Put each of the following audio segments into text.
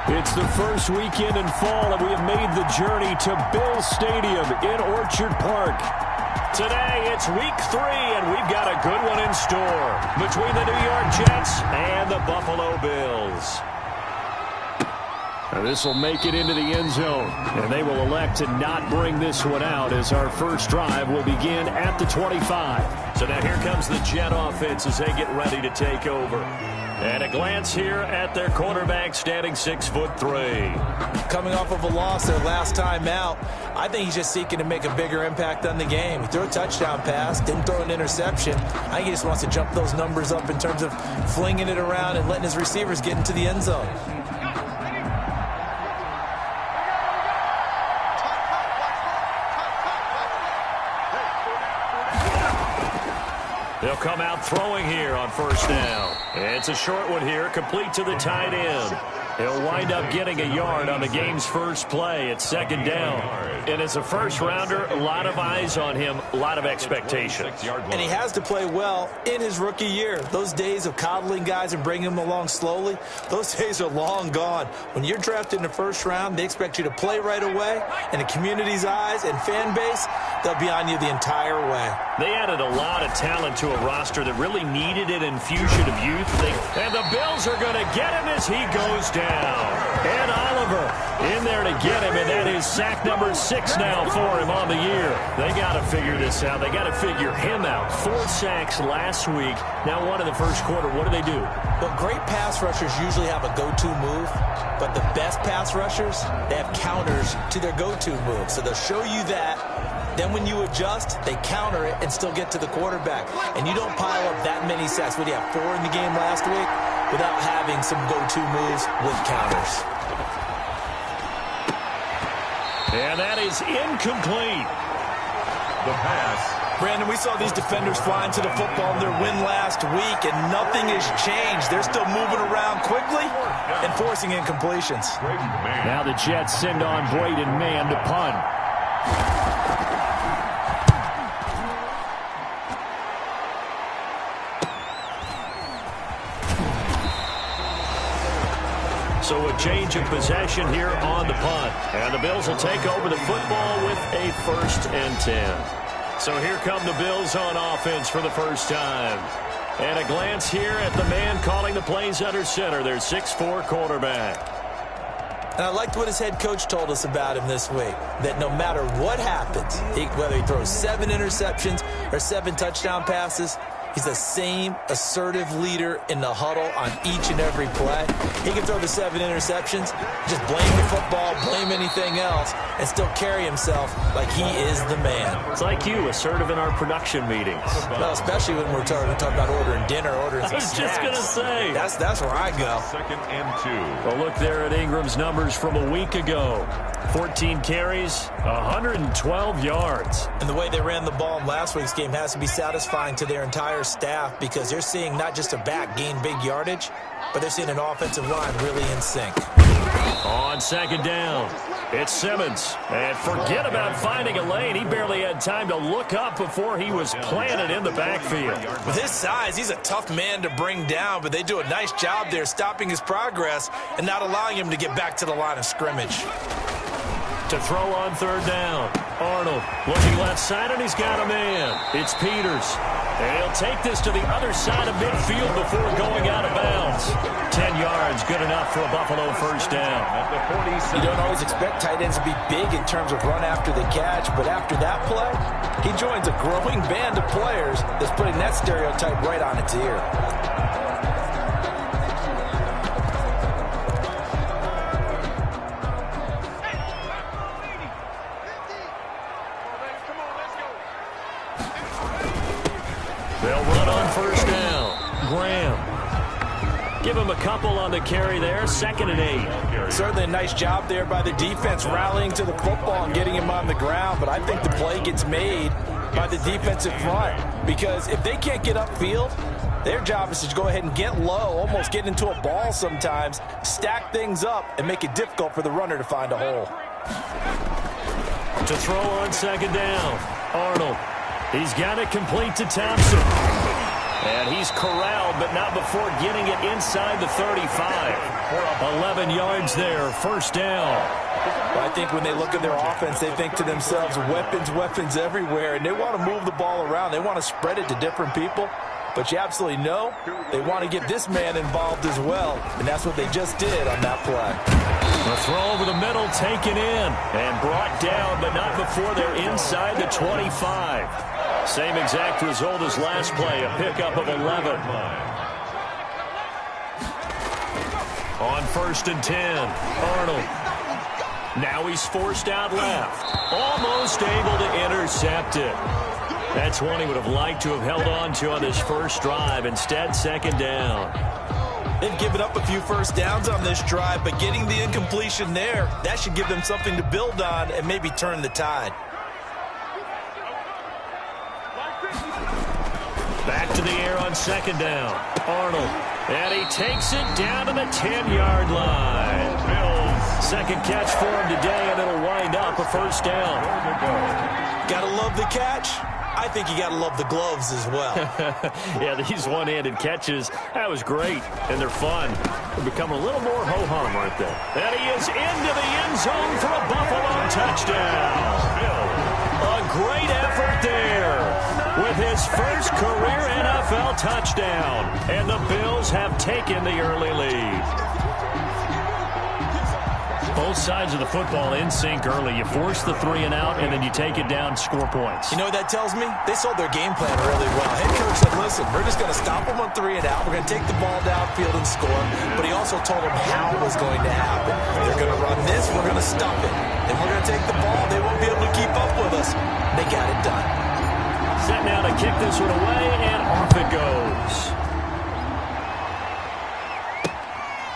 It's the first weekend in fall, and we have made the journey to Bills Stadium in Orchard Park. Today, it's week 3, and we've got a good one in store between the New York Jets and the Buffalo Bills. This will make it into the end zone, and they will elect to not bring this one out as our first drive will begin at the 25. So now here comes the Jet offense as they get ready to take over. And a glance here at their quarterback standing 6'3". Coming off of a loss their last time out, I think he's just seeking to make a bigger impact on the game. He threw a touchdown pass, didn't throw an interception. I think he just wants to jump those numbers up in terms of flinging it around and letting his receivers get into the end zone. They'll come out throwing here on first down. It's a short one here, complete to the tight end. He'll wind up getting a yard on the game's first play at second down. And as a first-rounder, a lot of eyes on him, a lot of expectation. And he has to play well in his rookie year. Those days of coddling guys and bringing them along slowly, those days are long gone. When you're drafted in the first round, they expect you to play right away. And the community's eyes and fan base, they'll be on you the entire way. They added a lot of talent to a roster that really needed an infusion of youth. And the Bills are going to get him as he goes down. And Oliver in there to get him, and that is sack number 6 now for him on the year. They got to figure this out. They got to figure him out. 4 sacks last week. Now 1 in the first quarter. What do? Well, great pass rushers usually have a go-to move, but the best pass rushers, they have counters to their go-to move. So they'll show you that. Then when you adjust, they counter it and still get to the quarterback. And you don't pile up that many sacks. What do you have, 4 in the game last week? Without having some go-to moves with counters. And that is incomplete. The pass. Brandon, we saw these defenders flying to the football in their win last week, and nothing has changed. They're still moving around quickly and forcing incompletions. Now the Jets send on Braden Mann to punt. So a change of possession here on the punt. And the Bills will take over the football with a 1st and 10. So here come the Bills on offense for the first time. And a glance here at the man calling the plays under center, their 6'4" quarterback. And I liked what his head coach told us about him this week, that no matter what happens, whether he throws 7 interceptions or 7 touchdown passes, he's the same assertive leader in the huddle on each and every play. He can throw the 7 interceptions, just blame the football, blame anything else, and still carry himself like he is the man. It's like you, assertive in our production meetings. Well, especially when we're talking about ordering dinner, ordering some snacks. I was just going to say. That's where I go. 2nd and 2. Well, look there at Ingram's numbers from a week ago. 14 carries, 112 yards. And the way they ran the ball in last week's game has to be satisfying to their entire staff because they're seeing not just a back gain big yardage, but they're seeing an offensive line really in sync. On second down, it's Simmons. And forget about finding a lane. He barely had time to look up before he was planted in the backfield. With his size, he's a tough man to bring down, but they do a nice job there stopping his progress and not allowing him to get back to the line of scrimmage. To throw on 3rd down, Arnold looking left side, and he's got a man. It's Peters. And he'll take this to the other side of midfield before going out of bounds. 10 yards, good enough for a Buffalo 1st down. You don't always expect tight ends to be big in terms of run after the catch, but after that play, he joins a growing band of players that's putting that stereotype right on its ear. They'll run on 1st down. Graham. Give him a couple on the carry there. 2nd and 8. Certainly a nice job there by the defense rallying to the football and getting him on the ground, but I think the play gets made by the defensive front because if they can't get upfield, their job is to go ahead and get low, almost get into a ball sometimes, stack things up, and make it difficult for the runner to find a hole. To throw on 2nd down, Arnold. He's got it complete to Thompson. And he's corralled, but not before getting it inside the 35. 11 yards there, first down. Well, I think when they look at their offense, they think to themselves, weapons, weapons everywhere, and they want to move the ball around. They want to spread it to different people. But you absolutely know they want to get this man involved as well, and that's what they just did on that play. The throw over the middle taken in and brought down, but not before they're inside the 25. Same exact result as last play, a pickup of 11. On 1st and 10, Arnold. Now he's forced out left. Almost able to intercept it. That's one he would have liked to have held on to on this first drive. Instead, second down. They've given up a few first downs on this drive, but getting the incompletion there, that should give them something to build on and maybe turn the tide. Back to the air on second down. Arnold. And he takes it down to the 10-yard line. Second catch for him today, and it'll wind up a first down. Gotta love the catch. I think you gotta love the gloves as well. Yeah, these one-handed catches, that was great, and they're fun. They become a little more ho-hum, aren't they? And he is into the end zone for a Buffalo touchdown. A great effort there with his first career NFL touchdown. And the Bills have taken the early lead. Both sides of the football in sync early. You force the 3 and out, and then you take it down, score points. You know what that tells me? They sold their game plan really well. Head coach said, listen, we're just going to stop them on 3 and out. We're going to take the ball downfield and score. But he also told them how it was going to happen. They're going to run this. We're going to stop it. And we're going to take the ball. They won't be able to keep up with us. They got it done. Set now to kick this one away, and off it goes.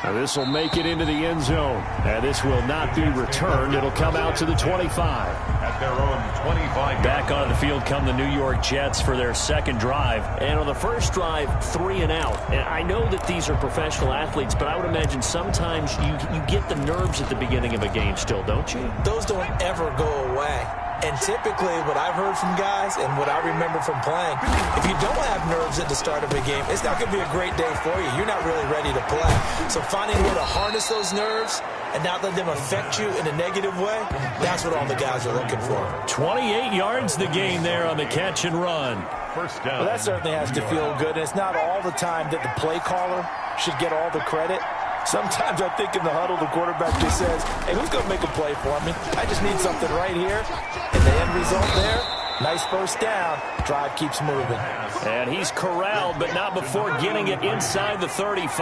Now this will make it into the end zone. And this will not be returned. It'll come out to the 25. At their own 25. Back on the field come the New York Jets for their second drive. And on the first drive, 3 and out. And I know that these are professional athletes, but I would imagine sometimes you get the nerves at the beginning of a game still, don't you? Those don't ever go away. And typically, what I've heard from guys and what I remember from playing, if you don't have nerves at the start of a game, it's not going to be a great day for you. You're not really ready to play. So finding a way to harness those nerves and not let them affect you in a negative way, that's what all the guys are looking for. 28 yards the gain there on the catch and run. First down. Well, that certainly has to feel good. And it's not all the time that the play caller should get all the credit. Sometimes I think in the huddle, the quarterback just says, hey, who's going to make a play for me? I just need something right here. And the end result there, nice first down. Drive keeps moving. And he's corralled, but not before getting it inside the 35.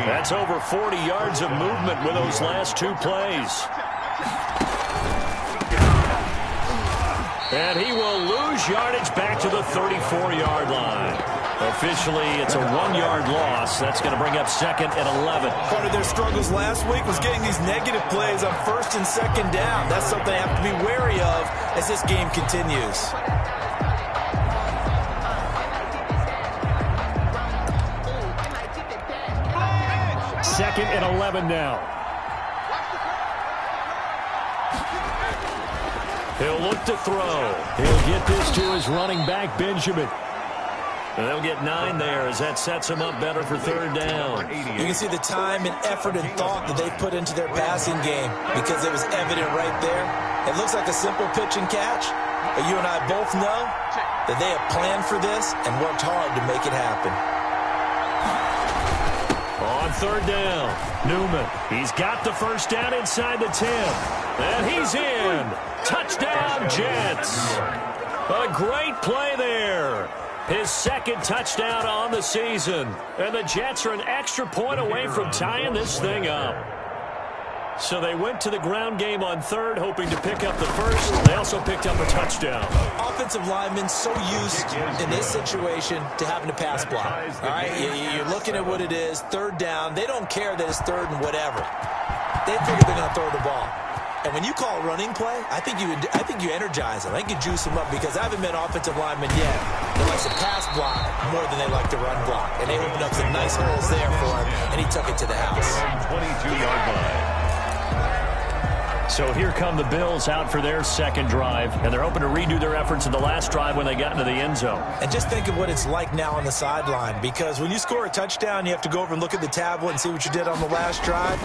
That's over 40 yards of movement with those last 2 plays. And he will lose yardage back to the 34-yard line. Officially, it's a 1-yard loss. That's going to bring up second and 11. Part of their struggles last week was getting these negative plays on first and second down. That's something they have to be wary of as this game continues. Second and 11 now. He'll look to throw. He'll get this to his running back, Benjamin. And they'll get 9 there as that sets them up better for third down. You can see the time and effort and thought that they put into their passing game because it was evident right there. It looks like a simple pitch and catch, but you and I both know that they have planned for this and worked hard to make it happen. On third down, Newman. He's got the first down inside the 10. And he's in. Touchdown, Jets. A great play there. His second touchdown on the season. And the Jets are an extra point away from tying this thing up. So they went to the ground game on third, hoping to pick up the first. They also picked up a touchdown. Offensive linemen so used in this situation to having to pass block. All right, you're looking at what it is, third down. They don't care that it's third and whatever. They figure they're going to throw the ball. And when you call a running play, I think you energize them. I think you juice them up because I haven't met offensive linemen yet that likes to pass block more than they like to run block. And they opened up some nice holes there for him, and he took it to the house. 22-yard line. So here come the Bills out for their second drive, and they're hoping to redo their efforts in the last drive when they got into the end zone. And just think of what it's like now on the sideline, because when you score a touchdown, you have to go over and look at the tablet and see what you did on the last drive.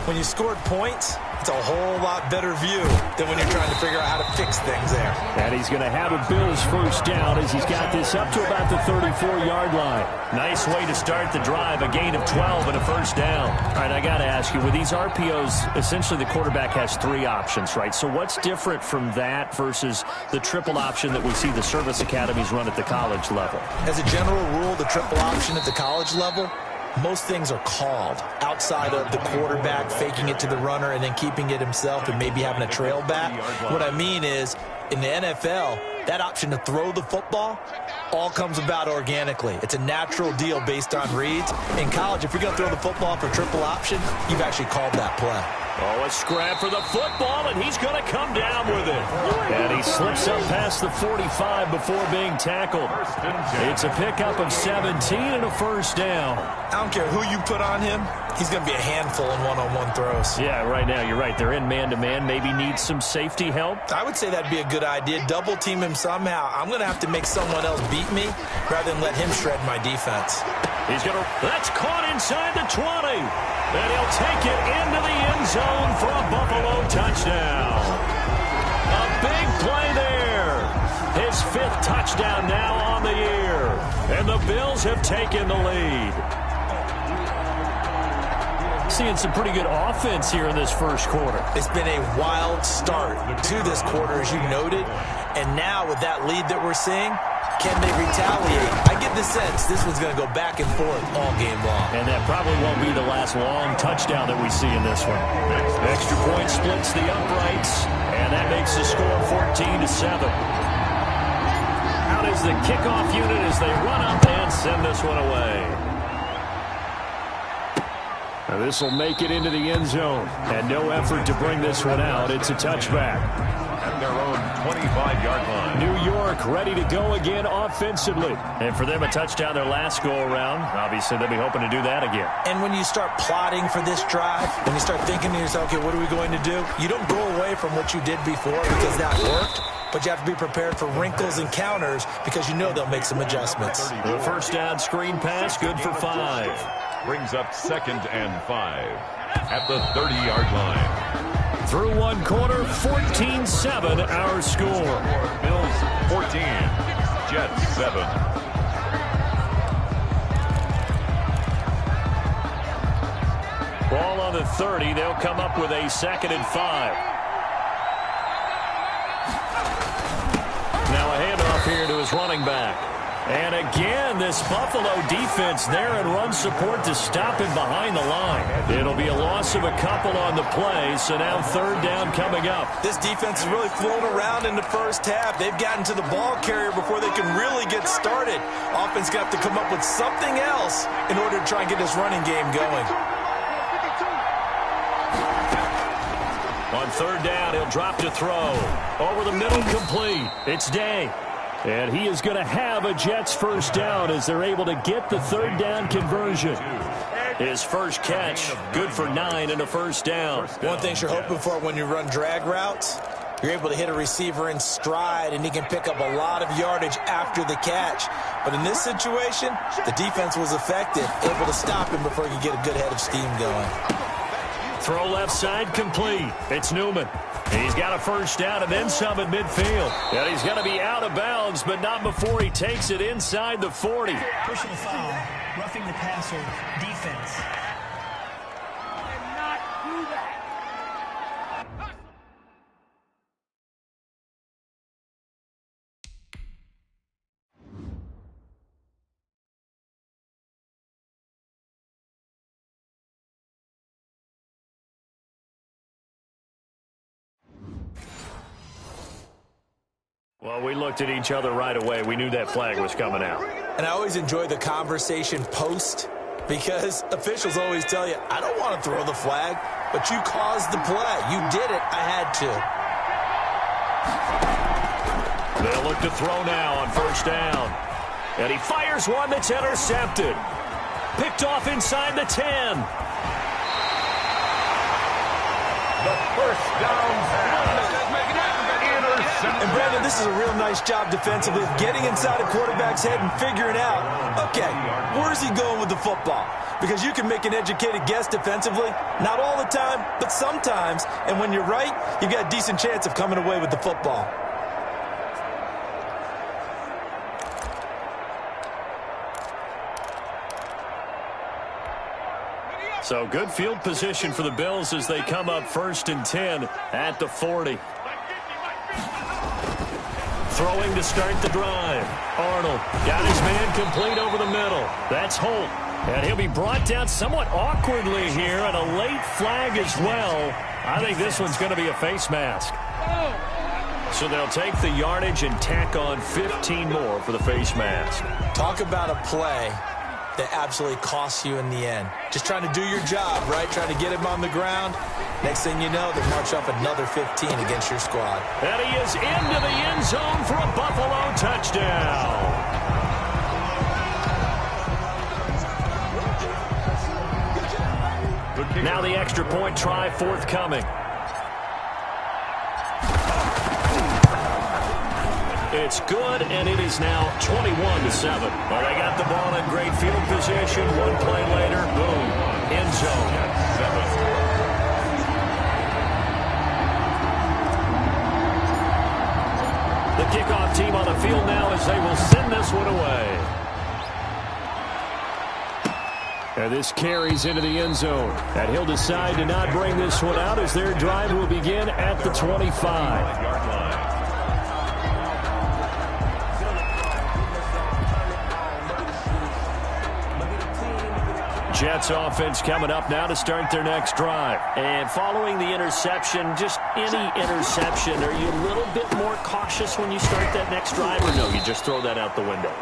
When you scored points, it's a whole lot better view than when you're trying to figure out how to fix things there. And he's going to have a Bills first down as he's got this up to about the 34-yard line. Nice way to start the drive, a gain of 12 and a first down. All right, I got to ask you, with these RPOs, essentially the quarterback has three options, right? So what's different from that versus the triple option that we see the service academies run at the college level? As a general rule, the triple option at the college level, most things are called outside of the quarterback faking it to the runner and then keeping it himself and maybe having a trail back. What I mean is, in the NFL, that option to throw the football all comes about organically. It's a natural deal based on reads. In college, if you're going to throw the football for triple option, you've actually called that play. Oh, a scrap for the football, and he's going to come down with it. And he slips up past the 45 before being tackled. It's a pickup of 17 and a first down. I don't care who you put on him, he's going to be a handful in one-on-one throws. Yeah, right now, you're right. They're in man-to-man. Maybe needs some safety help. I would say that'd be a good idea. Double team him somehow. I'm going to have to make someone else beat me rather than let him shred my defense. That's caught inside the 20. And he'll take it into the end zone for a Buffalo touchdown. A big play there. His fifth touchdown now on the year. And the Bills have taken the lead. Seeing some pretty good offense here in this first quarter. It's been a wild start to this quarter, as you noted. And now with that lead that we're seeing, can they retaliate? I get the sense this one's going to go back and forth all game long. And that probably won't be the last long touchdown that we see in this one. Extra point splits the uprights, and that makes the score 14-7. Out is the kickoff unit as they run up and send this one away. Now this will make it into the end zone, and no effort to bring this one out. It's a touchback. At their own 25-yard line. New York ready to go again offensively. And for them, a touchdown their last go-around. Obviously, they'll be hoping to do that again. And when you start plotting for this drive, when you start thinking to yourself, okay, what are we going to do? You don't go away from what you did before because that worked. But you have to be prepared for wrinkles and counters because you know they'll make some adjustments. The first down screen pass, good for 5. Brings up 2nd and 5 at the 30-yard line. Through one quarter, 14-7 our score. Bills 14, Jets 7. Ball on the 30. They'll come up with a 2nd and 5. Now a handoff here to his running back. And again, this Buffalo defense there and run support to him behind the line. It'll be a loss of a couple on the play, so now 3rd down coming up. This defense has really flown around in the first half. They've gotten to the ball carrier before they can really get started. Offense got to come up with something else in order to try and get this running game going. On 3rd down, he'll drop to throw. Over the middle, complete. It's Day. And he is going to have a Jets first down as they're able to get the 3rd down conversion. His first catch, good for 9 and a first down. One thing you're hoping for when you run drag routes, you're able to hit a receiver in stride, and he can pick up a lot of yardage after the catch. But in this situation, the defense was effective, able to stop him before he could get a good head of steam going. Throw left side, complete. It's Newman. He's got a first down and then some at midfield. And he's going to be out of bounds, but not before he takes it inside the 40. Personal foul, roughing the passer, defense. Well, we looked at each other right away. We knew that flag was coming out. And I always enjoy the conversation post because officials always tell you, I don't want to throw the flag, but you caused the play. You did it. I had to. They'll look to throw now on first down. And he fires one that's intercepted. Picked off inside the 10. The first down pass. Interception. And Brandon, this is a real nice job defensively of getting inside a quarterback's head and figuring out, okay, where's he going with the football? Because you can make an educated guess defensively. Not all the time, but sometimes. And when you're right, you've got a decent chance of coming away with the football. So good field position for the Bills as they come up 1st and 10 at the 40. Throwing to start the drive. Arnold got his man complete over the middle. That's Holt. And he'll be brought down somewhat awkwardly here, and a late flag as well. I think this one's going to be a face mask. So they'll take the yardage and tack on 15 more for the face mask. Talk about a play that absolutely costs you in the end. Just trying to do your job, right? Trying to get him on the ground. Next thing you know, they march up another 15 against your squad. And he is into the end zone for a Buffalo touchdown. Now the extra point try forthcoming. It's good, and it is now 21-7. Well, they got the ball in great field position. One play later, boom, end zone. The kickoff team on the field now as they will send this one away. And this carries into the end zone. And he'll decide to not bring this one out as their drive will begin at the 25. Jets offense coming up now to start their next drive. And following the interception, just any interception, are you a little bit more cautious when you start that next drive, or no, you just throw that out the window?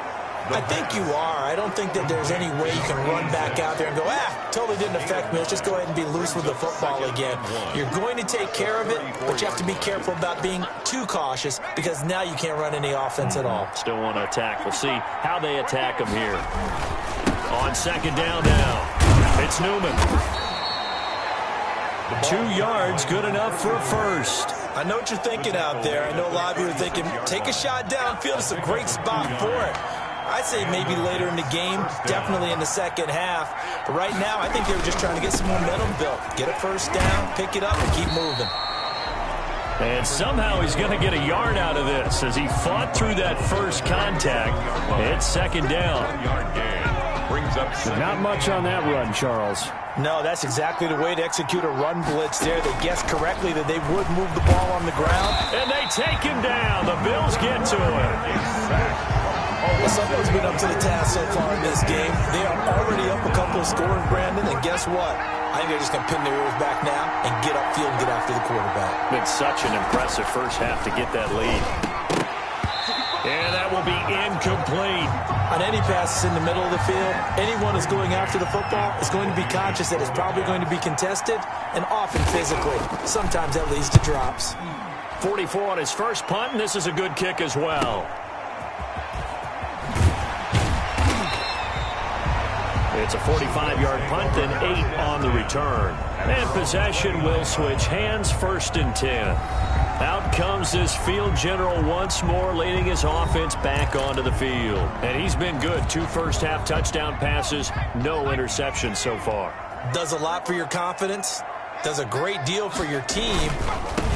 I think you are. I don't think that there's any way you can run back out there and go, totally didn't affect me. Let's just go ahead and be loose with the football again. You're going to take care of it, but you have to be careful about being too cautious because now you can't run any offense at all. Still want to attack. We'll see how they attack them here. On second down now, it's Newman. 2 yards, good enough for a first. I know what you're thinking out there. I know a lot of you are thinking, take a shot downfield. It's a great spot for it. I'd say maybe later in the game, definitely in the second half. But right now, I think they were just trying to get some momentum built. Get a first down, pick it up, and keep moving. And somehow he's going to get a yard out of this as he fought through that first contact. It's second down. Not much on that run, Charles. No, that's exactly the way to execute a run blitz there. They guessed correctly that they would move the ball on the ground. And they take him down. The Bills get to him. Well, someone's been up to the task so far in this game. They are already up a couple of scoring, Brandon, and guess what? I think they're just going to pin their ears back now and get upfield and get after the quarterback. Been such an impressive first half to get that lead. And that will be incomplete. On any passes in the middle of the field, anyone who's going after the football is going to be conscious that it's probably going to be contested and often physically. Sometimes that leads to drops. 44 on his first punt, and this is a good kick as well. It's a 45-yard punt and 8 on the return. And possession will switch hands, 1st and 10. Out comes this field general once more, leading his offense back onto the field. And he's been good. 2 first-half touchdown passes, no interceptions so far. Does a lot for your confidence. Does a great deal for your team.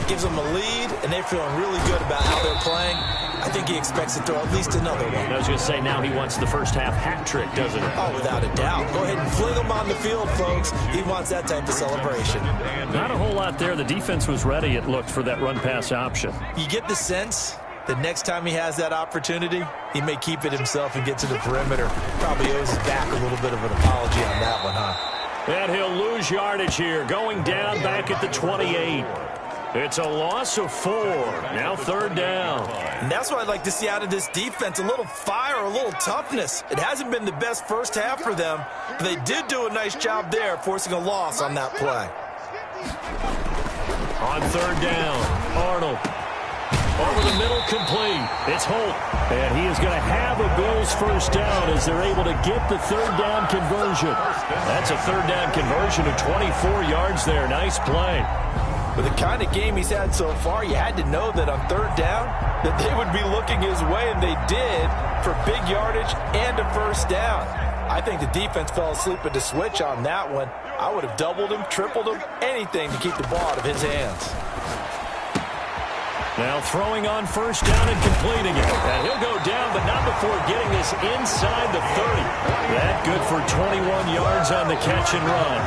Gives them a lead, and they're feeling really good about how they're playing. I think he expects to throw at least another one. I was going to say, now he wants the first-half hat trick, doesn't he? Oh, without a doubt. Go ahead and fling him on the field, folks. He wants that type of celebration. Not a whole lot there. The defense was ready, it looked, for that run-pass option. You get the sense that next time he has that opportunity, he may keep it himself and get to the perimeter. Probably owes his back a little bit of an apology on that one, huh? And he'll lose yardage here, going down back at the 28. It's a loss of 4. Now 3rd down. And that's what I'd like to see out of this defense. A little fire, a little toughness. It hasn't been the best first half for them, but they did do a nice job there, forcing a loss on that play. On 3rd down, Arnold. Over the middle, complete. It's Holt. And he is going to have a Bills first down as they're able to get the 3rd down conversion. That's a 3rd down conversion of 24 yards there. Nice play. With the kind of game he's had so far, you had to know that on third down that they would be looking his way, and they did, for big yardage and a first down. I think the defense fell asleep at the switch on that one. I would have doubled him, tripled him, anything to keep the ball out of his hands. Now throwing on first down and completing it. And he'll go down, but not before getting this inside the 30. That good for 21 yards on the catch and run.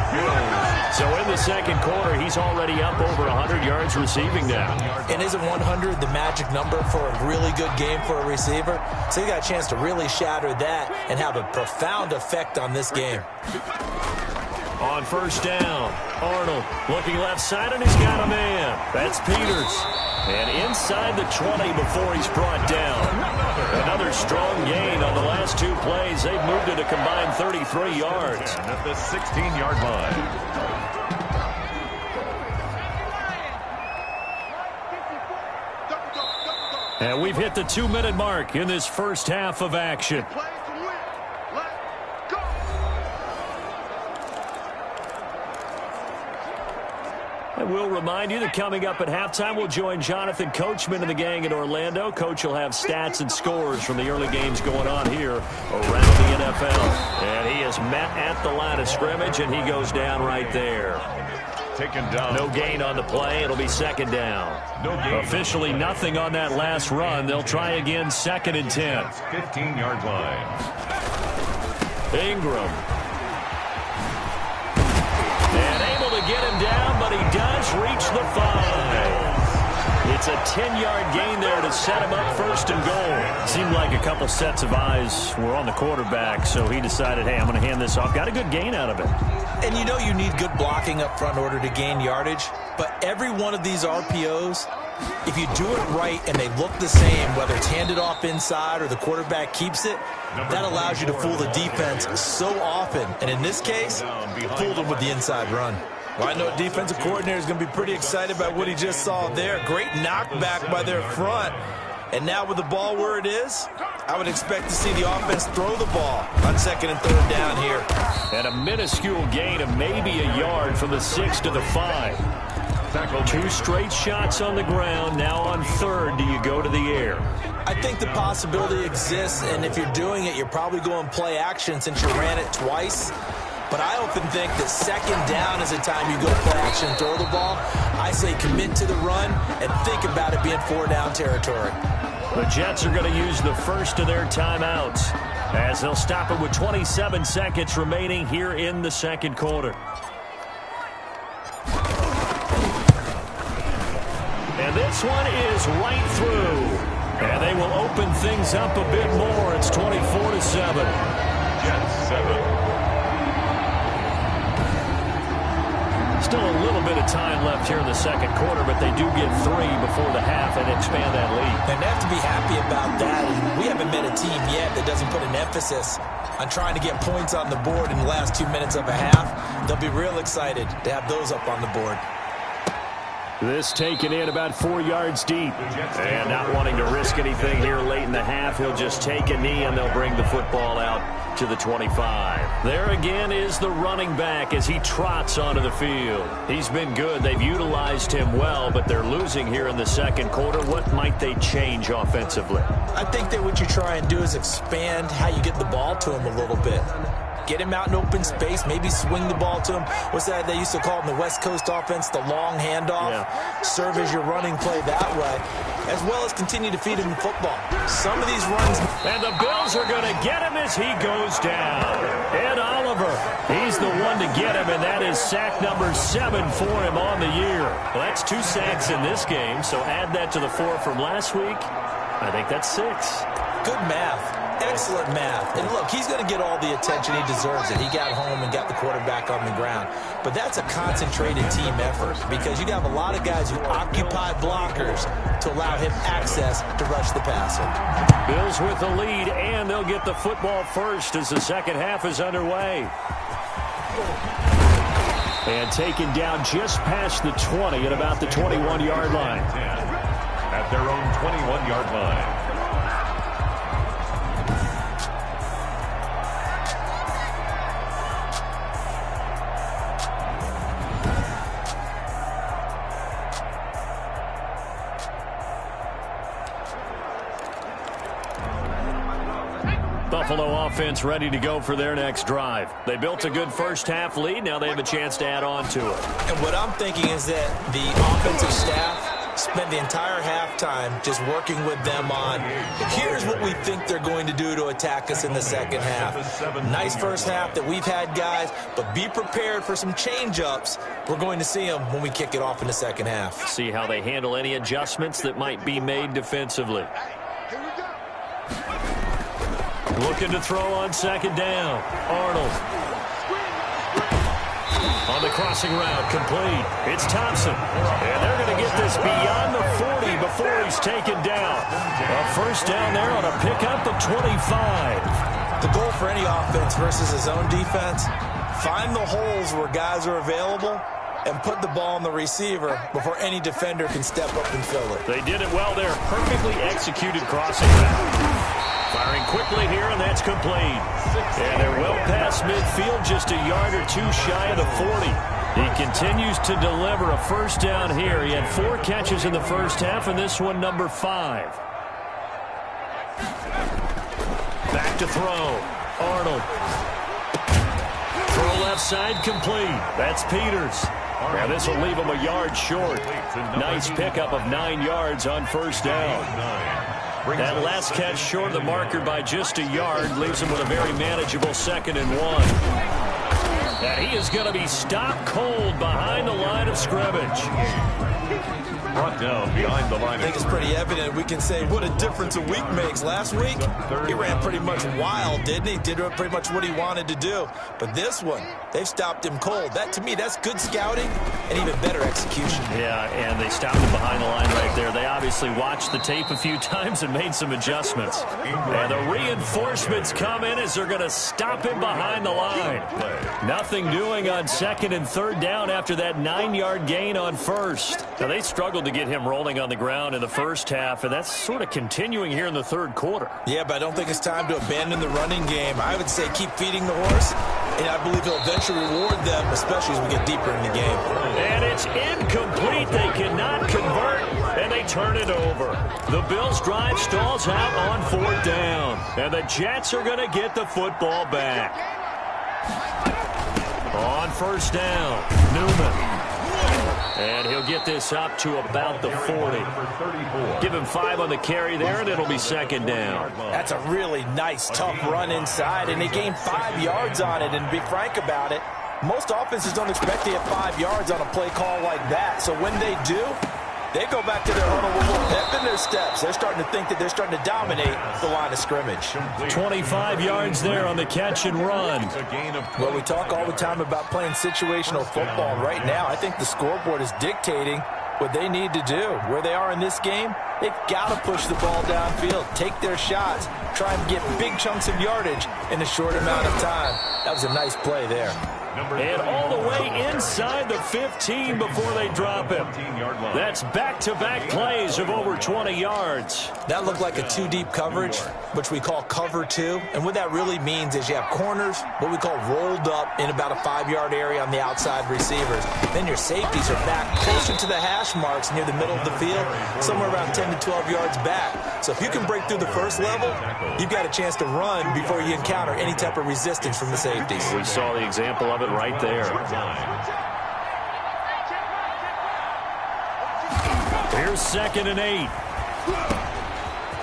So in the second quarter, he's already up over 100 yards receiving now. And isn't 100 the magic number for a really good game for a receiver? So he got a chance to really shatter that and have a profound effect on this game. On first down, Arnold looking left side, and he's got a man. That's Peters. And inside the 20 before he's brought down. Another strong gain on the last two plays. They've moved it a combined 33 yards. And at the 16-yard line. And we've hit the 2-minute mark in this first half of action. I will remind you that coming up at halftime, we'll join Jonathan Coachman and the gang in Orlando. Coach will have stats and scores from the early games going on here around the NFL. And he is met at the line of scrimmage, and he goes down right there. Taken down. No gain on the play. It'll be second down. No gain. Officially nothing on that last run. They'll try again, 2nd and 10. 15-yard line. Ingram. And able to get him down, but he does reach the 5. It's a 10-yard gain there to set him up first and goal. Seemed like a couple sets of eyes were on the quarterback, so he decided, hey, I'm going to hand this off. Got a good gain out of it. And you know you need good blocking up front in order to gain yardage, but every one of these RPOs, if you do it right and they look the same, whether it's handed off inside or the quarterback keeps it, that allows you to fool the defense so often. And in this case, fooled them with the inside run. Well, I know a defensive coordinator is going to be pretty excited about what he just saw there. Great knockback by their front. And now with the ball where it is, I would expect to see the offense throw the ball on 2nd and 3rd down here. And a minuscule gain of maybe a yard from the 6 to the 5. 2 straight shots on the ground. Now on 3rd, do you go to the air? I think the possibility exists, and if you're doing it, you're probably going play action since you ran it twice. But I often think that 2nd down is the time you go play action and throw the ball. I say commit to the run and think about it being 4-down territory. The Jets are going to use the first of their timeouts as they'll stop it with 27 seconds remaining here in the second quarter. And this one is right through. And they will open things up a bit more. It's 24-7. Jets 7. Still a little bit of time left here in the second quarter, but they do get 3 before the half and expand that lead. And they have to be happy about that. And we haven't met a team yet that doesn't put an emphasis on trying to get points on the board in the last 2 minutes of a half. They'll be real excited to have those up on the board. This taken in about 4 yards deep. And not wanting to risk anything here late in the half, he'll just take a knee and they'll bring the football out to the 25. There again is the running back as he trots onto the field. He's been good. They've utilized him well, but they're losing here in the second quarter. What might they change offensively? I think that what you try and do is expand how you get the ball to him a little bit. Get him out in open space, maybe swing the ball to him. What's that they used to call in the West Coast offense, the long handoff? Yeah. Serve as your running play that way, as well as continue to feed him the football. Some of these runs... And the Bills are going to get him as he goes down. Ed Oliver, he's the one to get him, and that is sack number 7 for him on the year. Well, that's 2 sacks in this game, so add that to the 4 from last week. I think that's 6. Good math. Excellent math. And look, he's going to get all the attention. He deserves it. He got home and got the quarterback on the ground. But that's a concentrated team effort because you have a lot of guys who occupy blockers to allow him access to rush the passer. Bills with the lead, and they'll get the football first as the second half is underway. And taken down just past the 20 at about the 21-yard line. At their own 21-yard line. Buffalo offense ready to go for their next drive. They built a good first-half lead. Now they have a chance to add on to it. And what I'm thinking is that the offensive staff spent the entire halftime just working with them on, here's what we think they're going to do to attack us in the second half. Nice first half that we've had, guys, but be prepared for some change-ups. We're going to see them when we kick it off in the second half. See how they handle any adjustments that might be made defensively. Looking to throw on second down. Arnold. On the crossing route, complete. It's Thompson. And they're going to get this beyond the 40 before he's taken down. A first down there on a pickup of 25. The goal for any offense versus his own defense, find the holes where guys are available and put the ball on the receiver before any defender can step up and fill it. They did it well there. Perfectly executed crossing route. Firing quickly here, and that's complete. And they're well past midfield, just a yard or two shy of the 40. He continues to deliver a first down here. He had 4 catches in the first half, and this one number 5. Back to throw. Arnold. Throw left side, complete. That's Peters. Now this will leave him a yard short. Nice pickup of 9 yards on first down. That last catch short of the marker by just a yard leaves him with a very manageable 2nd and 1. And he is going to be stopped cold behind the line of scrimmage. Brought down behind the line. I think it's pretty evident. We can say what a difference a week makes. Last week, he ran pretty much wild, didn't he? Did pretty much what he wanted to do. But this one, they've stopped him cold. That, to me, that's good scouting and even better execution. Yeah, and they stopped him behind the line right there. They obviously watched the tape a few times and made some adjustments. And the reinforcements come in as they're going to stop him behind the line. Nothing doing on 2nd and 3rd down after that 9-yard gain on first. Now, they struggled to get him rolling on the ground in the first half, and that's sort of continuing here in the 3rd quarter. Yeah, but I don't think it's time to abandon the running game. I would say keep feeding the horse, and I believe he'll eventually reward them, especially as we get deeper in the game. And it's incomplete. They cannot convert, and they turn it over. The Bills' drive stalls out on 4th down, and the Jets are going to get the football back. On first down, Newman. And he'll get this up to about the 40. Give him 5 on the carry there, and it'll be 2nd down. That's a really nice, tough run inside, and they gained 5 yards on it. And to be frank about it, most offenses don't expect to get 5 yards on a play call like that. So when they do, they go back to their huddle with a little pep in their steps. They're starting to think that they're starting to dominate the line of scrimmage. 25 yards there on the catch and run. Well, we talk all the time about playing situational football. Right now, I think the scoreboard is dictating what they need to do. Where they are in this game, they've got to push the ball downfield, take their shots, try and get big chunks of yardage in a short amount of time. That was a nice play there. And all the way inside the 15 before they drop him. That's back-to-back plays of over 20 yards. That looked like a 2-deep coverage, which we call cover 2. And what that really means is you have corners, what we call rolled up in about a 5-yard area on the outside receivers. Then your safeties are back closer to the hash marks near the middle of the field, somewhere around 10 to 12 yards back. So if you can break through the first level, you've got a chance to run before you encounter any type of resistance from the safeties. We saw the example of it right there. Here's 2nd and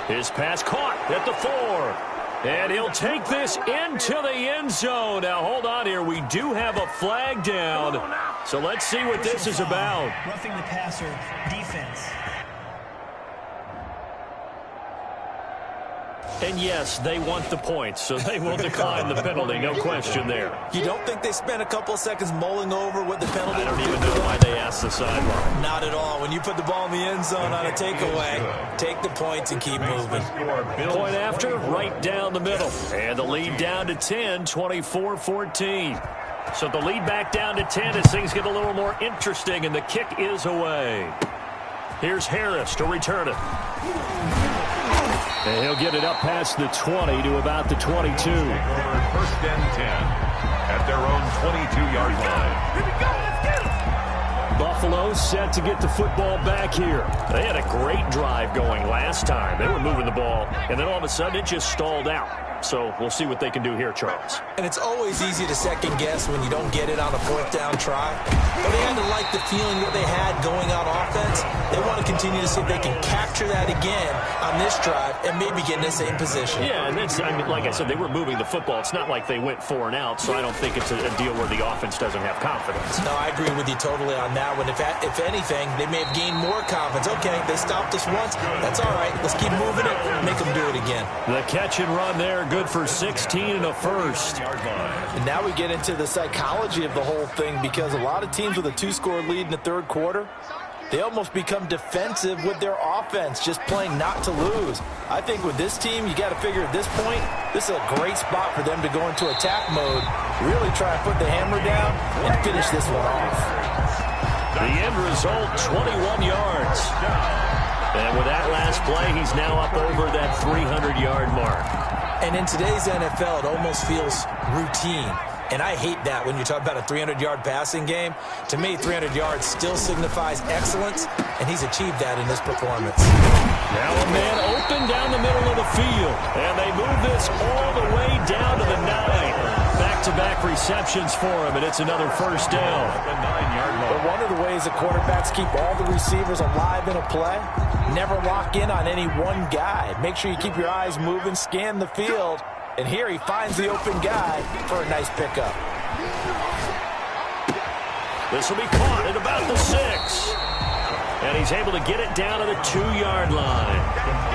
8. His pass caught at the 4. And he'll take this into the end zone. Now, hold on here. We do have a flag down. So let's see what this is about. Roughing the passer, defense. And yes, they want the points, so they will decline the penalty. No question there. You don't think they spent a couple of seconds mulling over what the penalty I don't would even do know why they asked the sideline. Not at all. When you put the ball in the end zone on a takeaway, take the points and keep moving. Point after, right down the middle. And the lead down to 10, 24-14. So the lead back down to 10 as things get a little more interesting, and the kick is away. Here's Harris to return it. And he'll get it up past the 20 to about the 22. 1st and 10 at their own 22-yard line. Here we go. Let's get it. Buffalo set to get the football back here. They had a great drive going last time. They were moving the ball, and then all of a sudden it just stalled out. So we'll see what they can do here, Charles. And it's always easy to second guess when you don't get it on a fourth down try. But they had to like the feeling that they had going on offense. They want to continue to see if they can capture that again on this drive and maybe get in the same position. Yeah, and it's, I mean, like I said, they were moving the football. It's not like they went 4 and out, so I don't think it's a deal where the offense doesn't have confidence. No, I agree with you totally on that one. If anything, they may have gained more confidence. Okay, they stopped us once. That's all right. Let's keep moving it. Make them do it again. The catch and run there, good for 16 and a first. And now we get into the psychology of the whole thing, because a lot of teams with a 2-score lead in the third quarter, they almost become defensive with their offense, just playing not to lose. I think with this team, you got to figure at this point, this is a great spot for them to go into attack mode, really try and put the hammer down and finish this one off. The end result, 21 yards. And with that last play, he's now up over that 300-yard mark. And in today's NFL, it almost feels routine. And I hate that when you talk about a 300-yard passing game. To me, 300 yards still signifies excellence, and he's achieved that in this performance. Now a man open down the middle of the field, and they move this all the way down to the 9. Back-to-back receptions for him, and it's another first down. But one of the ways the quarterbacks keep all the receivers alive in a play, never lock in on any one guy. Make sure you keep your eyes moving, scan the field. And here he finds the open guy for a nice pickup. This will be caught at about the 6. And he's able to get it down to the 2-yard line.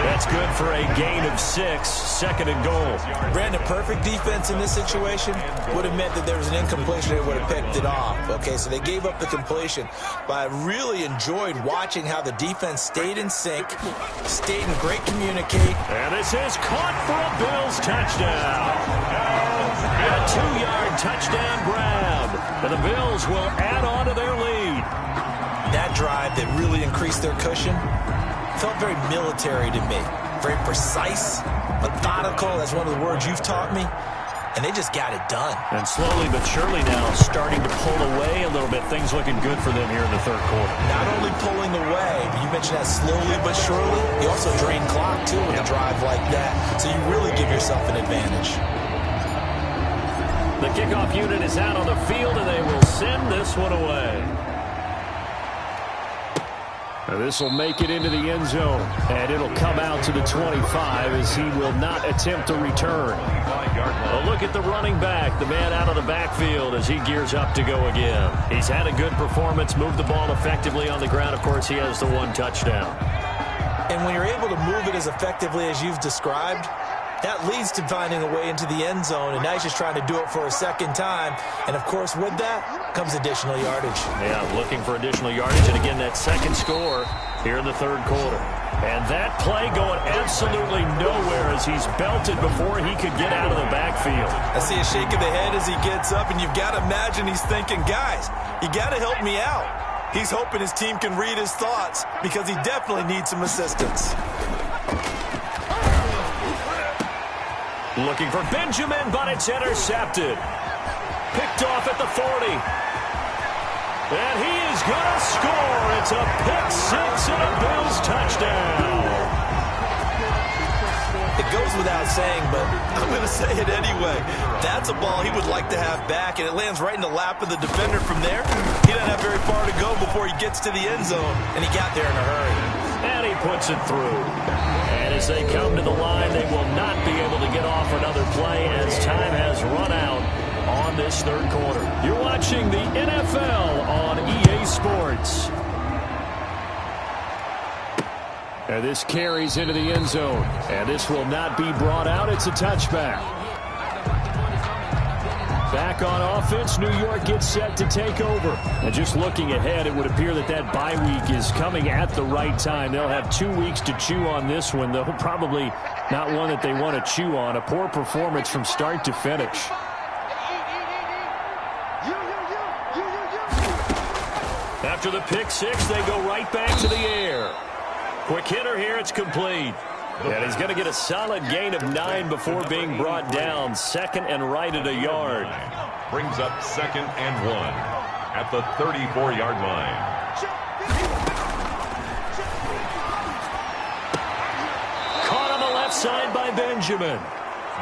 That's good for a gain of 6, second and goal. Brandon, perfect defense in this situation would have meant that there was an incompletion that would have picked it off. Okay, so they gave up the completion. But I really enjoyed watching how the defense stayed in sync, stayed in great communicate. And this is caught for a Bills touchdown. A 2-yard touchdown grab. And the Bills will add on to their lead. That drive that really increased their cushion felt very military to me. Very precise, methodical. That's one of the words you've taught me. And they just got it done. And slowly but surely now starting to pull away a little bit. Things looking good for them here in the third quarter. Not only pulling away, but you mentioned that slowly but surely. You also drain clock, too, with a drive like that. So you really give yourself an advantage. The kickoff unit is out on the field, and they will send this one away. Now this will make it into the end zone, and it'll come out to the 25 as he will not attempt to return. A look at the running back, the man out of the backfield as he gears up to go again. He's had a good performance, moved the ball effectively on the ground. Of course, he has the 1 touchdown. And when you're able to move it as effectively as you've described, that leads to finding a way into the end zone, and now he's just trying to do it for a second time. And, of course, with that comes additional yardage. Yeah, looking for additional yardage, and again, that second score here in the third quarter. And that play going absolutely nowhere as he's belted before he could get out of the backfield. I see a shake of the head as he gets up, and you've got to imagine he's thinking, guys, you got to help me out. He's hoping his team can read his thoughts because he definitely needs some assistance. Looking for Benjamin, but it's intercepted. Picked off at the 40. And he is going to score. It's a pick 6 and a Bills touchdown. It goes without saying, but I'm going to say it anyway. That's a ball he would like to have back, and it lands right in the lap of the defender from there. He doesn't have very far to go before he gets to the end zone, and he got there in a hurry. And he puts it through. And as they come to the line, they will not be able to get off another play as time has run out on this third quarter. You're watching the NFL on EA Sports. And this carries into the end zone. And this will not be brought out. It's a touchback. Back on offense, New York gets set to take over. And just looking ahead, it would appear that that bye week is coming at the right time. They'll have 2 weeks to chew on this one, though probably not one that they want to chew on. A poor performance from start to finish. After the pick 6, they go right back to the air. Quick hitter here, it's complete. And he's going to get a solid gain of 9 before being brought down. Second and right at a yard. Brings up 2nd and 1 at the 34-yard line. Caught on the left side by Benjamin.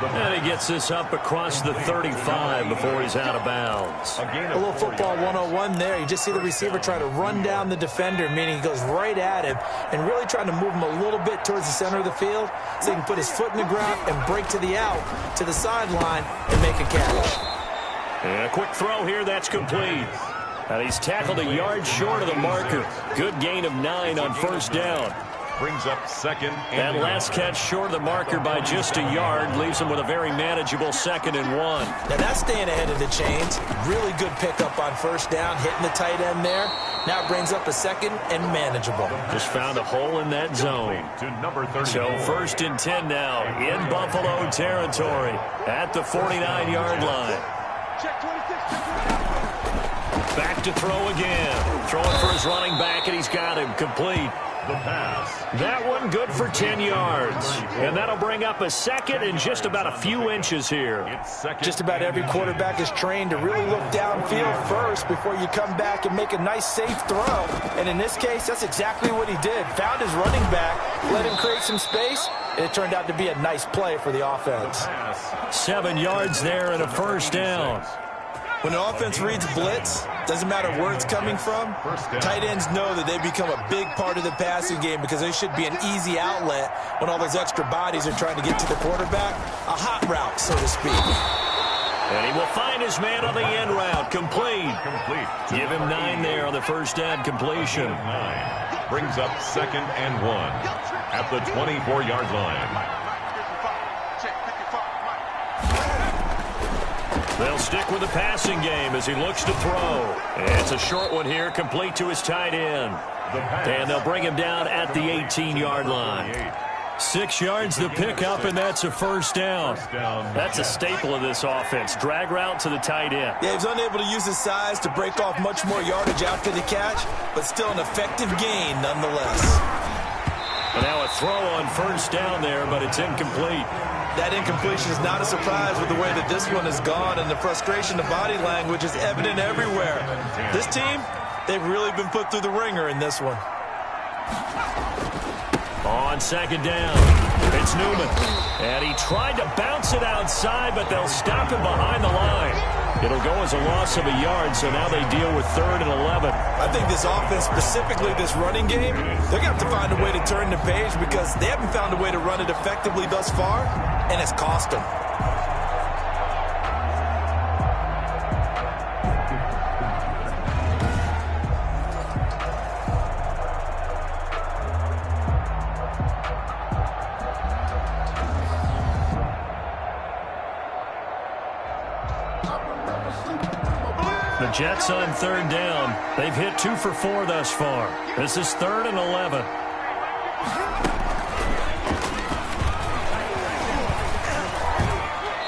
And he gets this up across the 35 before he's out of bounds. A little football 101 there. You just see the receiver try to run down the defender, meaning he goes right at him and really trying to move him a little bit towards the center of the field so he can put his foot in the ground and break to the out, to the sideline, and make a catch. And a quick throw here, that's complete. And he's tackled a yard short of the marker. Good gain of 9 on first down. Brings up second. That last catch short of the marker by just a yard leaves him with a very manageable 2nd and 1. Now that's staying ahead of the chains. Really good pickup on first down, hitting the tight end there. Now brings up a 2nd and manageable. Just found a hole in that zone. To number 30. So 1st and 10 now in Buffalo territory at the 49-yard line. Back to throw again. Throwing for his running back, and he's got him complete. The pass. That one good for 10 yards. And that'll bring up a 2nd and just about a few inches here. Just about every quarterback is trained to really look downfield first before you come back and make a nice, safe throw. And in this case, that's exactly what he did. Found his running back, let him create some space, and it turned out to be a nice play for the offense. 7 yards there and a first down. When an offense reads blitz, doesn't matter where it's coming from, tight ends know that they become a big part of the passing game because they should be an easy outlet when all those extra bodies are trying to get to the quarterback. A hot route, so to speak. And he will find his man on the end route. Complete. Give him 9 there on the first down completion. 9. Brings up 2nd and 1 at the 24-yard line. They'll stick with the passing game as he looks to throw. And it's a short one here, complete to his tight end. And they'll bring him down at the 18-yard line. 6 yards to pick up, and that's a first down. That's a staple of this offense. Drag route to the tight end. Yeah, he's unable to use his size to break off much more yardage after the catch, but still an effective gain nonetheless. And now a throw on first down there, but it's incomplete. That incompletion is not a surprise with the way that this one has gone, and the frustration of body language is evident everywhere. This team, they've really been put through the ringer in this one. On second down, it's Newman. And he tried to bounce it outside, but they'll stop him behind the line. It'll go as a loss of a yard, so now they deal with 3rd and 11. I think this offense, specifically this running game, they're going to have to find a way to turn the page because they haven't found a way to run it effectively thus far, and it's cost them. The Jets on 3rd down. They've hit 2 for 4 thus far. This is 3rd and 11.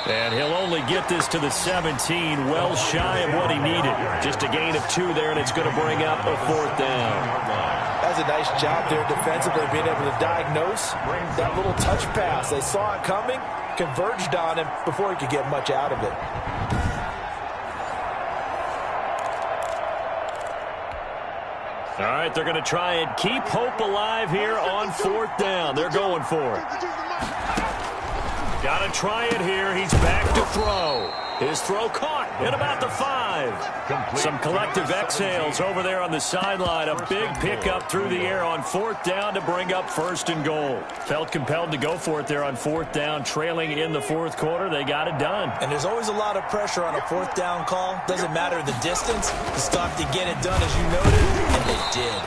And he'll only get this to the 17, well shy of what he needed. Just a gain of 2 there, and it's going to bring up a 4th down. That's a nice job there defensively, being able to diagnose that little touch pass. They saw it coming, converged on him before he could get much out of it. All right, they're going to try and keep hope alive here on 4th down. They're going for it. Got to try it here. He's back to throw. His throw caught at about the 5. Some collective exhales over there on the sideline. A big pickup through the air on 4th down to bring up 1st and goal. Felt compelled to go for it there on 4th down, trailing in the 4th quarter. They got it done. And there's always a lot of pressure on a 4th down call. Doesn't matter the distance. You still have to get it done, as you noted, and they did.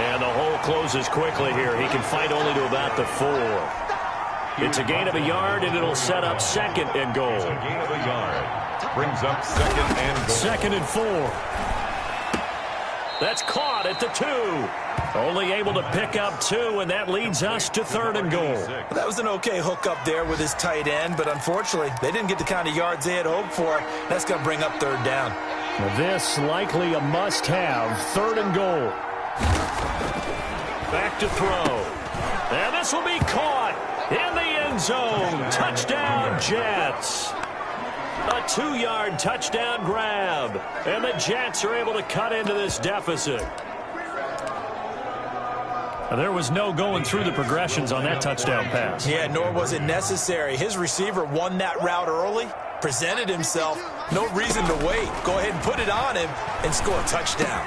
And the hole closes quickly here. He can fight only to about the 4. It's a gain of a yard, and it'll set up 2nd and goal. It's a gain of a yard. Brings up 2nd and goal. 2nd and 4. That's caught at the 2. Only able to pick up 2, and that leads us to 3rd and goal. That was an okay hookup there with his tight end, but unfortunately, they didn't get the kind of yards they had hoped for. That's going to bring up 3rd down. This likely a must-have. 3rd and goal. Back to throw. And this will be caught in the end zone. Touchdown, Jets. A 2-yard touchdown grab. And the Jets are able to cut into this deficit. There was no going through the progressions on that touchdown pass. Yeah, nor was it necessary. His receiver won that route early, presented himself. No reason to wait. Go ahead and put it on him and score a touchdown.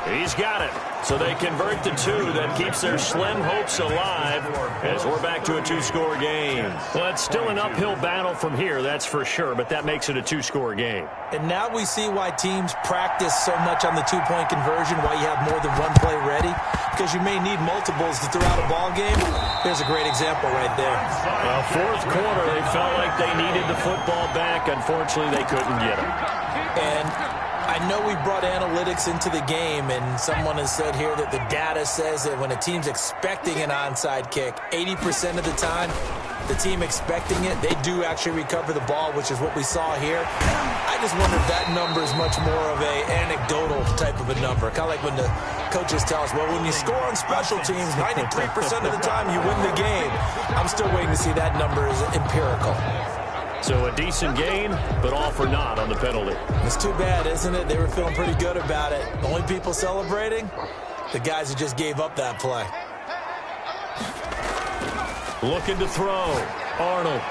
He's got it. So they convert the two. That keeps their slim hopes alive as we're back to a two-score game. Well, it's still an uphill battle from here, that's for sure, but that makes it a two-score game. And now we see why teams practice so much on the two-point conversion, why you have more than one play ready, because you may need multiples to throw out a ball game. There's a great example right there. Well, fourth quarter, they felt like they needed the football back. Unfortunately, they couldn't get it. And I know we brought analytics into the game, and someone has said here that the data says that when a team's expecting an onside kick, 80% of the time, the team expecting it, they do actually recover the ball, which is what we saw here. I just wonder if that number is much more of an anecdotal type of a number. Kind of like when the coaches tell us, well, when you score on special teams, 93% of the time you win the game. I'm still waiting to see that number is empirical. So a decent game, but all for naught on the penalty. It's too bad, isn't it? They were feeling pretty good about it. The only people celebrating, the guys who just gave up that play. Looking to throw. Arnold.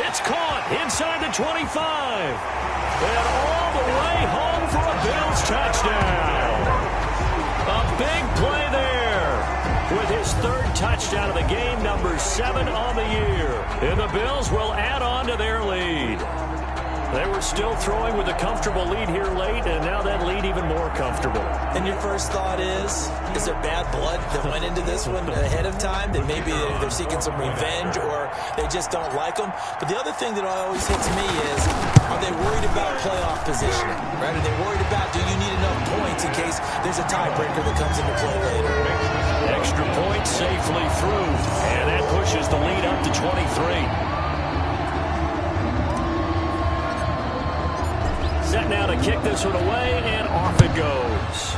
It's caught inside the 25. And all the way home for a Bills touchdown. A big play there. With his third touchdown of the game, number 7 on the year. And the Bills will add on to their lead. They were still throwing with a comfortable lead here late, and now that lead even more comfortable. And your first thought is there bad blood that went into this one ahead of time? That maybe they're seeking some revenge or they just don't like them? But the other thing that always hits me is, are they worried about playoff positioning? Right? Are they worried about, do you need enough points in case there's a tiebreaker that comes into play later? Extra point safely through, and that pushes the lead up to 23. Set now to kick this one away, and off it goes.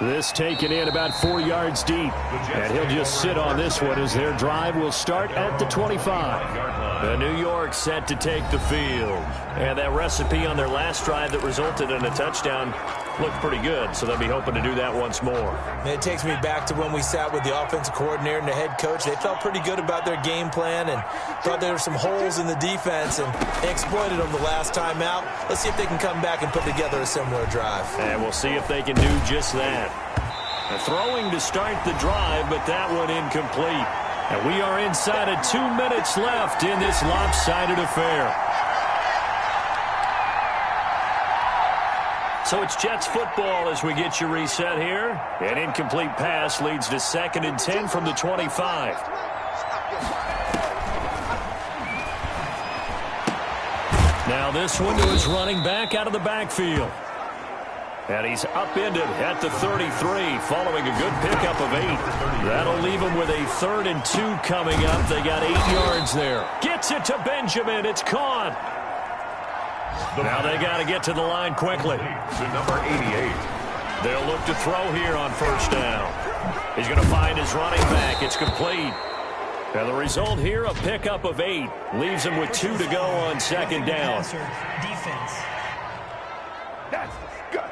This taken in about 4 yards deep, and he'll just sit on this one as their drive will start at the 25. The New York set to take the field. And that recipe on their last drive that resulted in a touchdown looked pretty good, so they'll be hoping to do that once more. And it takes me back to when we sat with the offensive coordinator and the head coach. They felt pretty good about their game plan and thought there were some holes in the defense, and they exploited them the last time out. Let's see if they can come back and put together a similar drive. And we'll see if they can do just that. Throwing to start the drive, but that one incomplete. And we are inside of 2 minutes left in this lopsided affair. So it's Jets football as we get you reset here. An incomplete pass leads to 2nd and 10 from the 25. Now this one to his running back out of the backfield. And he's upended at the 33 following a good pickup of 8. That'll leave him with a 3rd and 2 coming up. They got 8 yards there. Gets it to Benjamin. It's caught. Now they got to get to the line quickly. To number 88. They'll look to throw here on first down. He's going to find his running back. It's complete. And the result here, a pickup of 8. Leaves him with 2 to go on 2nd down. Defense. That's good.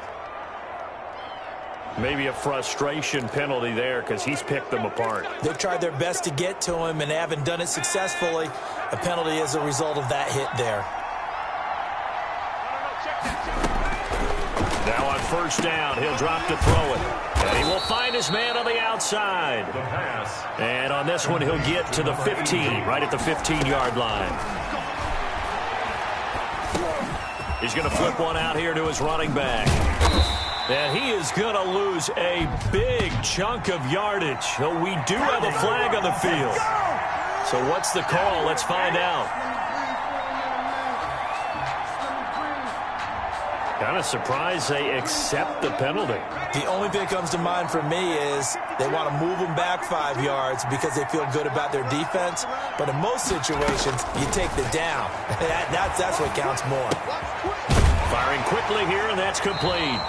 Maybe a frustration penalty there because he's picked them apart. They've tried their best to get to him and haven't done it successfully. A penalty as a result of that hit there. Now on first down, he'll drop to throw it. And he will find his man on the outside. The pass. And on this one, he'll get to the 15, right at the 15-yard line. He's going to flip one out here to his running back. And he is going to lose a big chunk of yardage. So we do have a flag on the field. So what's the call? Let's find out. Kind of surprised they accept the penalty. The only thing that comes to mind for me is they want to move them back 5 yards because they feel good about their defense. But in most situations, you take the down. That's what counts more. Firing quickly here, and that's complete.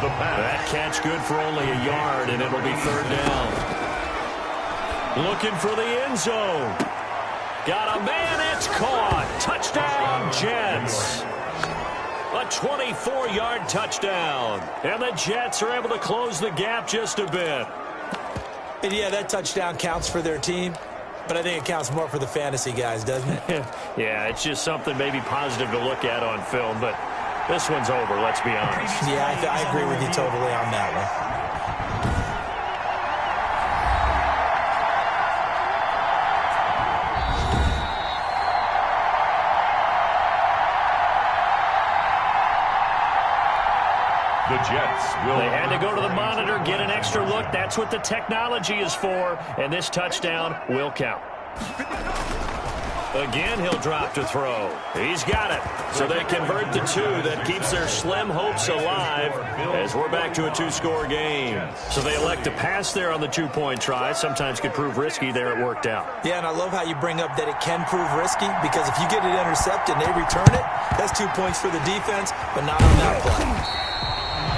The pass. That catch good for only a yard, and it'll be 3rd down. Looking for the end zone. Got a man, it's caught. Touchdown, Jets. A 24-yard touchdown. And the Jets are able to close the gap just a bit. And yeah, that touchdown counts for their team, but I think it counts more for the fantasy guys, doesn't it? Yeah, it's just something maybe positive to look at on film, but this one's over, let's be honest. Yeah, I agree with you totally on that one. The Jets will... They had to go to the monitor, get an extra look. That's what the technology is for, and this touchdown will count. Again, he'll drop to throw. He's got it. So they convert the two. That keeps their slim hopes alive as we're back to a two-score game. So they elect to pass there on the two-point try. Sometimes could prove risky. There it worked out. Yeah, and I love how you bring up that it can prove risky, because if you get it intercepted and they return it, that's 2 points for the defense, but not on that play.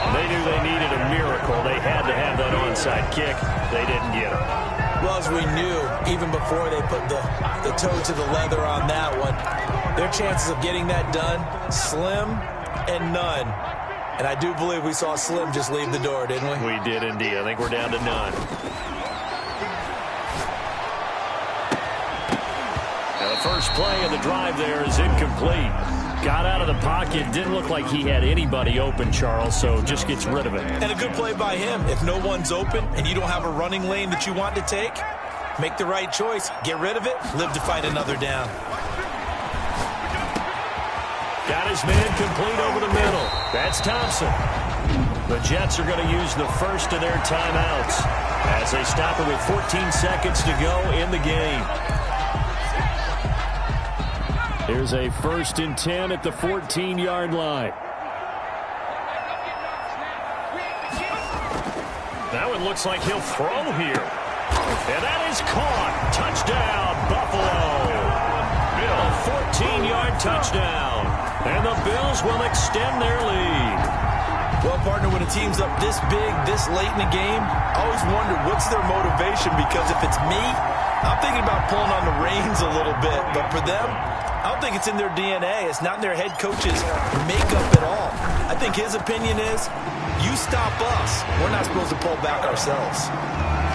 They knew they needed a miracle. They had to have that onside kick. They didn't get it. Well, as we knew, even before they put the toe to the leather on that one, their chances of getting that done, slim and none. And I do believe we saw Slim just leave the door, didn't we? We did indeed. I think we're down to none. Now the first play of the drive there is incomplete. Got out of the pocket. Didn't look like he had anybody open, Charles, so just gets rid of it. And a good play by him. If no one's open and you don't have a running lane that you want to take, make the right choice. Get rid of it. Live to fight another down. Got his man complete over the middle. That's Thompson. The Jets are going to use the first of their timeouts as they stop it with 14 seconds to go in the game. Here's a 1st and 10 at the 14-yard line. That one looks like he'll throw here. And that is caught. Touchdown, Buffalo. A 14-yard touchdown. And the Bills will extend their lead. Well, partner, when a team's up this big, this late in the game, I always wonder what's their motivation, because if it's me, I'm thinking about pulling on the reins a little bit. But for them, I don't think it's in their DNA. It's not in their head coach's makeup at all. I think his opinion is, you stop us. We're not supposed to pull back ourselves.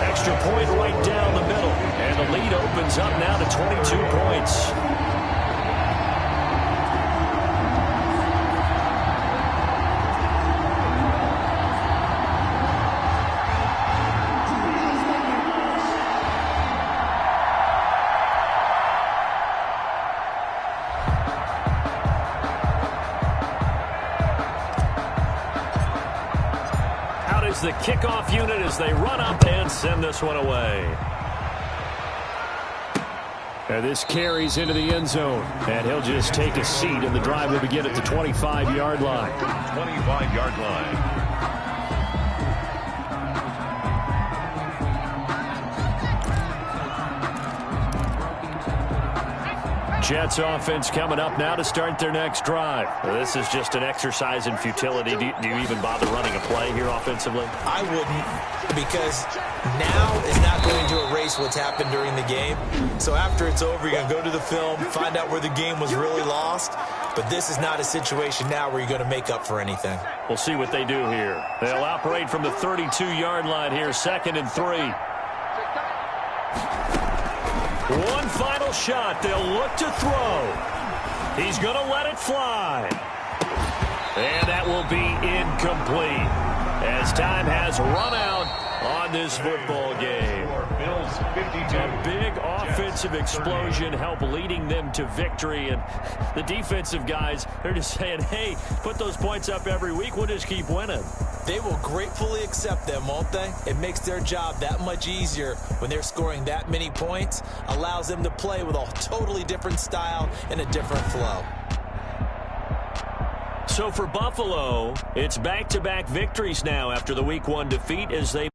Extra point right down the middle. And the lead opens up now to 22 points. The kickoff unit as they run up and send this one away. And this carries into the end zone, and he'll just take a seat, and the drive will begin at the 25-yard line. 25-yard line. Jets offense coming up now to start their next drive. Well, this is just an exercise in futility. Do you even bother running a play here offensively? I wouldn't, because now is not going to erase what's happened during the game. So after it's over, you're going to go to the film, find out where the game was really lost. But this is not a situation now where you're going to make up for anything. We'll see what they do here. They'll operate from the 32-yard line here, 2nd and 3. One final shot. They'll look to throw. He's going to let it fly. And that will be incomplete as time has run out on this football game. Bills 52. A big offensive explosion helped leading them to victory. And the defensive guys, they're just saying, hey, put those points up every week. We'll just keep winning. They will gratefully accept them, won't they? It makes their job that much easier when they're scoring that many points. Allows them to play with a totally different style and a different flow. So for Buffalo, it's back-to-back victories now after the Week 1 defeat as they